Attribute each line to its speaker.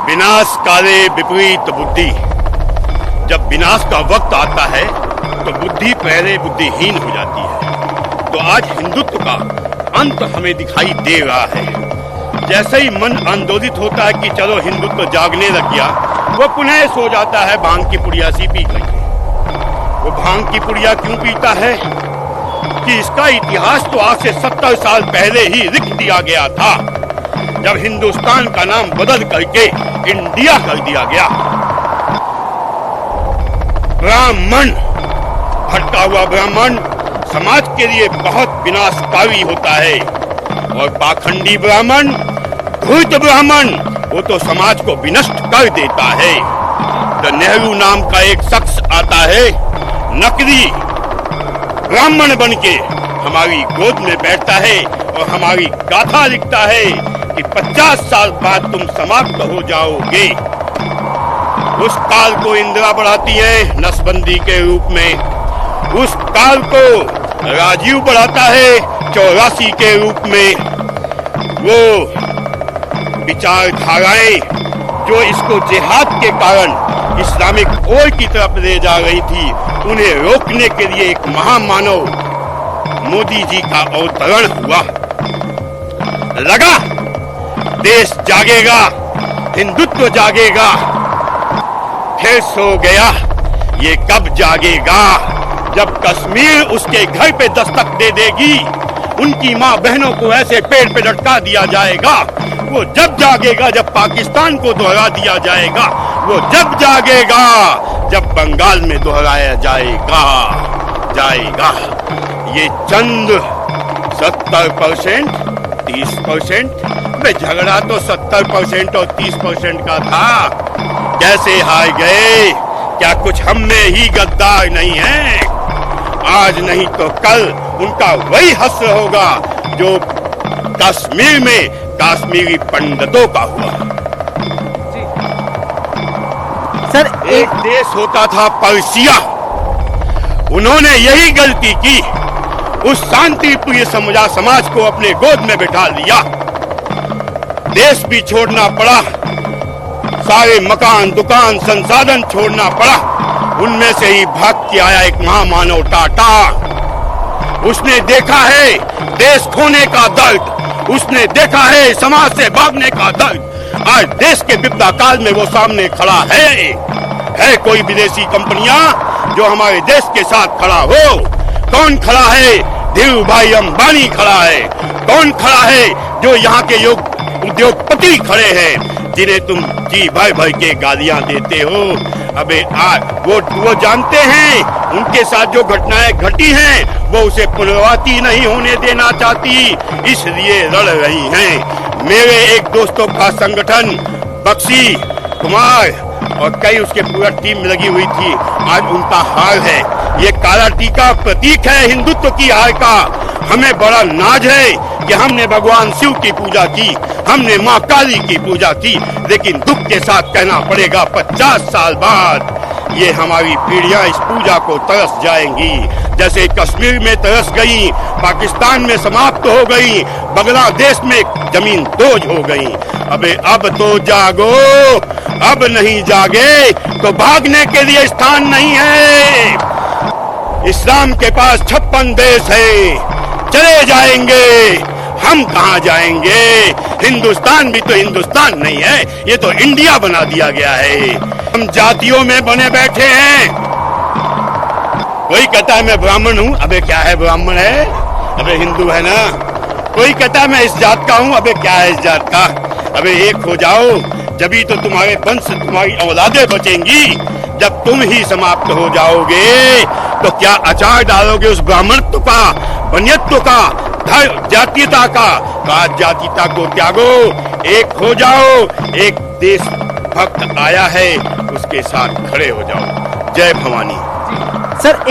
Speaker 1: विनाश काले विपरीत बुद्धि। जब विनाश का वक्त आता है तो बुद्धि पहले बुद्धिहीन हो जाती है। तो आज हिंदुत्व का अंत हमें दिखाई दे रहा है। जैसे ही मन आंदोलित होता है कि चलो हिंदुत्व जागने लग गया, वो पुनः सो जाता है भांग की पुड़िया सी पी करके। वो भांग की पुड़िया क्यों पीता है कि इसका इतिहास तो आज से 70 साल पहले ही लिख दिया गया था, जब हिंदुस्तान का नाम बदल करके इंडिया कर दिया गया। ब्राह्मण, भटका हुआ ब्राह्मण समाज के लिए बहुत विनाशकारी होता है, और पाखंडी ब्राह्मण, धूर्त ब्राह्मण, वो तो समाज को विनष्ट कर देता है। तो नेहरू नाम का एक शख्स आता है, नकली ब्राह्मण बनके हमारी गोद में बैठता है और हमारी गाथा लिखता है कि 50 साल बाद तुम समाप्त हो जाओगे। उस काल को इंदिरा बढ़ाती है नसबंदी के रूप में, उस काल को राजीव बढ़ाता है 84 के रूप में। वो विचारधाराएं जो इसको जिहाद के कारण इस्लामिक ओर की तरफ ले जा रही थी, उन्हें रोकने के लिए एक महामानव मोदी जी का अवतरण हुआ। लगा देश जागेगा, हिंदुत्व जागेगा, फिर सो गया। ये कब जागेगा? जब कश्मीर उसके घर पे दस्तक दे देगी, उनकी माँ बहनों को ऐसे पेड़ पे लटका दिया जाएगा। वो जब जागेगा जब पाकिस्तान को दोहरा दिया जाएगा। वो जब जागेगा जब बंगाल में दोहराया जाएगा। ये चंद 70%, 30%, में झगड़ा तो 70% और 30% का था। कैसे हार गए? क्या कुछ हम में ही गद्दार नहीं है? आज नहीं तो कल उनका वही हश्र होगा जो कश्मीर में कश्मीरी पंडितों का हुआ।
Speaker 2: सर,
Speaker 1: एक देश होता था पर्शिया, उन्होंने यही गलती की। उस शांति प्रिय समाज को अपने गोद में बिठा लिया। देश भी छोड़ना पड़ा, सारे मकान, दुकान, संसाधन छोड़ना पड़ा। उनमें से ही भाग के आया एक महामानव टाटा। उसने देखा है देश खोने का दर्द, उसने देखा है समाज से भागने का दर्द। आज देश के विपदा काल में वो सामने खड़ा है कोई विदेशी कंपनियां जो हमारे देश के साथ खड़ा हो? कौन खड़ा है? धीरू भाई अंबानी खड़ा है। कौन खड़ा है? जो यहाँ के उद्योगपति खड़े हैं, जिन्हें तुम जी भर भर के गालियां देते हो। अबे वो जानते हैं उनके साथ जो घटनाएं घटी हैं वो उसे पुनरावृत्ति नहीं होने देना चाहती, इसलिए लड़ रही हैं। मेरे एक दोस्तों का संगठन बक्सी कुमार और कई उसके पूरा टीम लगी हुई थी, आज उनका हाल है। ये काला टीका प्रतीक है हिंदुत्व की हार का। हमें बड़ा नाज है कि हमने भगवान शिव की पूजा की, हमने माँ काली की पूजा की, लेकिन दुख के साथ कहना पड़ेगा 50 साल बाद ये हमारी पीढ़ियां इस पूजा को तरस जाएंगी। जैसे कश्मीर में तरस गई, पाकिस्तान में समाप्त हो गई, बांग्लादेश में जमीन दोज हो गई। अबे अब तो जागो, अब नहीं जागे तो भागने के लिए स्थान नहीं है। इस्लाम के पास 56 देश है, चले जाएंगे, हम कहाँ जाएंगे? हिंदुस्तान भी तो हिंदुस्तान नहीं है, ये तो इंडिया बना दिया गया है। हम जातियों में बने बैठे हैं। कोई कहता है मैं ब्राह्मण हूँ, अबे क्या है ब्राह्मण है? अबे हिंदू है ना। कोई कहता है मैं इस जात का हूँ, अबे क्या है इस जात का? अबे एक हो जाओ, जभी तो तुम्हारे वंश, तुम्हारी औलादें बचेंगी। जब तुम ही समाप्त हो जाओगे तो क्या अचार डालोगे उस ब्राह्मणत्व का, बनियत्व का, जातीयता का? जातीयता को त्यागो, एक हो जाओ। एक देश भक्त आया है, उसके साथ खड़े हो जाओ। जय भवानी।
Speaker 2: सर